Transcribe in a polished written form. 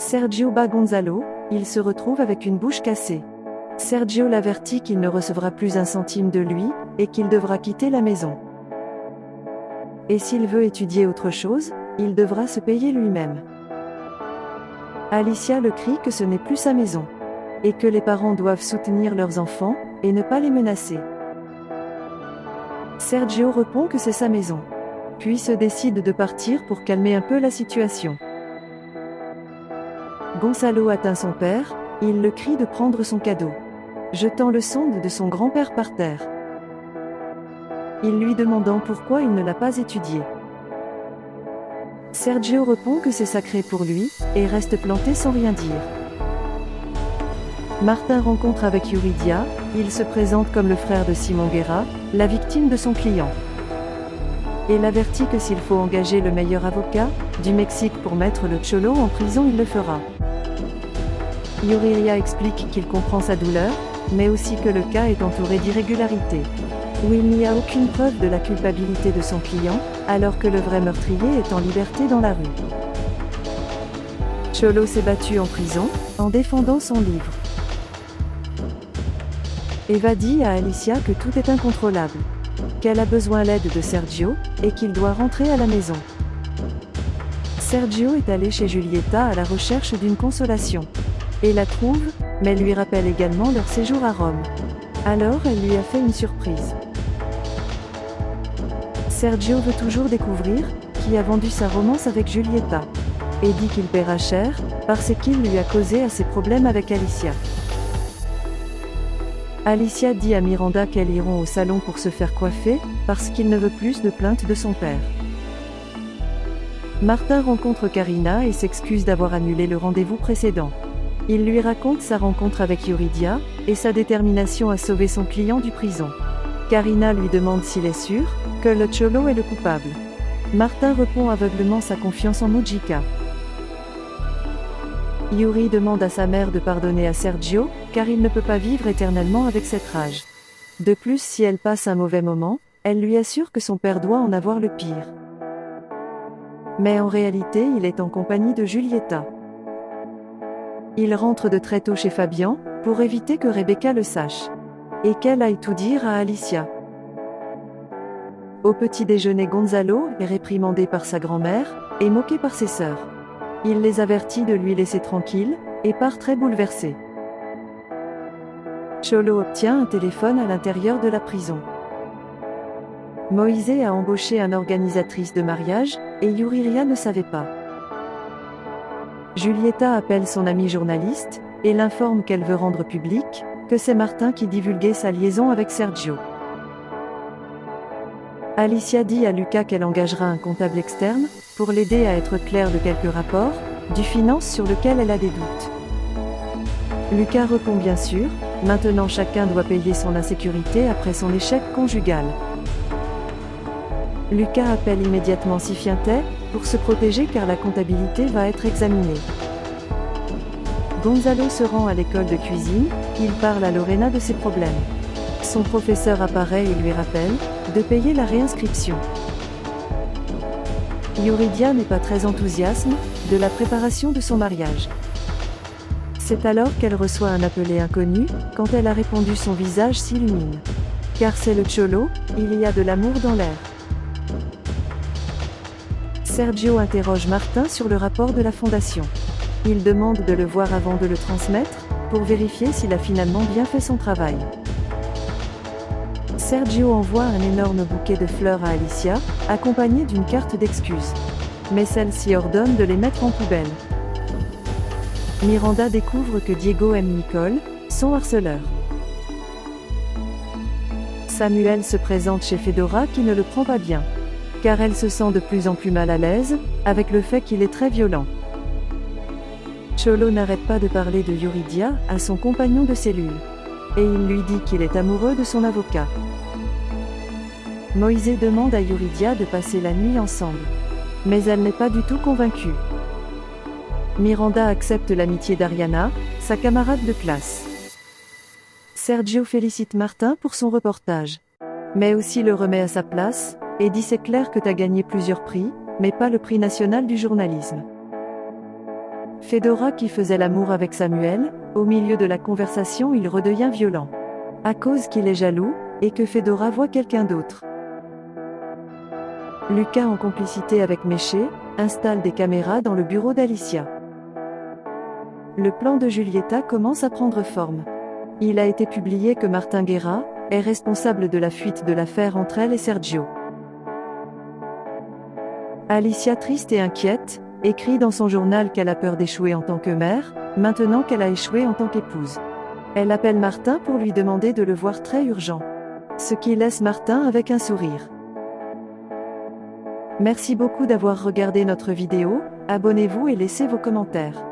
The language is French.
Sergio bat Gonzalo, il se retrouve avec une bouche cassée. Sergio l'avertit qu'il ne recevra plus un centime de lui, et qu'il devra quitter la maison. Et s'il veut étudier autre chose, il devra se payer lui-même. Alicia le crie que ce n'est plus sa maison. Et que les parents doivent soutenir leurs enfants, et ne pas les menacer. Sergio répond que c'est sa maison. Puis se décide de partir pour calmer un peu la situation. Gonzalo atteint son père, il le crie de prendre son cadeau. Jetant le sonde de son grand-père par terre. Il lui demandant pourquoi il ne l'a pas étudié. Sergio répond que c'est sacré pour lui, et reste planté sans rien dire. Martin rencontre avec Yuridia, il se présente comme le frère de Simon Guerra, la victime de son client. Et l'avertit que s'il faut engager le meilleur avocat du Mexique pour mettre le Cholo en prison, il le fera. Yuridia explique qu'il comprend sa douleur, mais aussi que le cas est entouré d'irrégularités. Où il n'y a aucune preuve de la culpabilité de son client, alors que le vrai meurtrier est en liberté dans la rue. Cholo s'est battu en prison, en défendant son livre. Eva dit à Alicia que tout est incontrôlable. Qu'elle a besoin de l'aide de Sergio, et qu'il doit rentrer à la maison. Sergio est allé chez Giulietta à la recherche d'une consolation. Et la trouve, mais lui rappelle également leur séjour à Rome. Alors elle lui a fait une surprise. Sergio veut toujours découvrir qui a vendu sa romance avec Giulietta. Et dit qu'il paiera cher, parce qu'il lui a causé à ses problèmes avec Alicia. Alicia dit à Miranda qu'elles iront au salon pour se faire coiffer, parce qu'il ne veut plus de plaintes de son père. Martin rencontre Karina et s'excuse d'avoir annulé le rendez-vous précédent. Il lui raconte sa rencontre avec Yuridia, et sa détermination à sauver son client du prison. Karina lui demande s'il est sûr que le Cholo est le coupable. Martin répond aveuglement sa confiance en Mujica. Yuri demande à sa mère de pardonner à Sergio, car il ne peut pas vivre éternellement avec cette rage. De plus, si elle passe un mauvais moment, elle lui assure que son père doit en avoir le pire. Mais en réalité, il est en compagnie de Giulietta. Il rentre de très tôt chez Fabian, pour éviter que Rebecca le sache. Et qu'elle aille tout dire à Alicia. Au petit déjeuner, Gonzalo est réprimandé par sa grand-mère, et moqué par ses sœurs. Il les avertit de lui laisser tranquille, et part très bouleversé. Cholo obtient un téléphone à l'intérieur de la prison. Moïse a embauché une organisatrice de mariage, et Yuriria ne savait pas. Giulietta appelle son ami journaliste, et l'informe qu'elle veut rendre public, que c'est Martin qui divulguait sa liaison avec Sergio. Alicia dit à Lucas qu'elle engagera un comptable externe, pour l'aider à être claire de quelques rapports, du finance sur lequel elle a des doutes. Lucas répond bien sûr, maintenant chacun doit payer son insécurité après son échec conjugal. Lucas appelle immédiatement Cifuentes, pour se protéger car la comptabilité va être examinée. Gonzalo se rend à l'école de cuisine, il parle à Lorena de ses problèmes. Son professeur apparaît et lui rappelle de payer la réinscription. Yuridia n'est pas très enthousiaste de la préparation de son mariage. C'est alors qu'elle reçoit un appelé inconnu, quand elle a répondu son visage s'illumine. Car c'est le Cholo, il y a de l'amour dans l'air. Sergio interroge Martin sur le rapport de la fondation. Il demande de le voir avant de le transmettre, pour vérifier s'il a finalement bien fait son travail. Sergio envoie un énorme bouquet de fleurs à Alicia, accompagné d'une carte d'excuses. Mais celle-ci ordonne de les mettre en poubelle. Miranda découvre que Diego aime Nicole, son harceleur. Samuel se présente chez Fedora qui ne le prend pas bien. Car elle se sent de plus en plus mal à l'aise, avec le fait qu'il est très violent. Cholo n'arrête pas de parler de Yuridia à son compagnon de cellule. Et il lui dit qu'il est amoureux de son avocat. Moïse demande à Yuridia de passer la nuit ensemble. Mais elle n'est pas du tout convaincue. Miranda accepte l'amitié d'Ariana, sa camarade de classe. Sergio félicite Martin pour son reportage. Mais aussi le remet à sa place, et dit c'est clair que t'as gagné plusieurs prix, mais pas le prix national du journalisme. Fedora qui faisait l'amour avec Samuel, au milieu de la conversation il redevient violent. À cause qu'il est jaloux, et que Fedora voit quelqu'un d'autre. Lucas en complicité avec Méché, installe des caméras dans le bureau d'Alicia. Le plan de Julieta commence à prendre forme. Il a été publié que Martin Guerra est responsable de la fuite de l'affaire entre elle et Sergio. Alicia, triste et inquiète, écrit dans son journal qu'elle a peur d'échouer en tant que mère, maintenant qu'elle a échoué en tant qu'épouse. Elle appelle Martin pour lui demander de le voir très urgent. Ce qui laisse Martin avec un sourire. Merci beaucoup d'avoir regardé notre vidéo, abonnez-vous et laissez vos commentaires.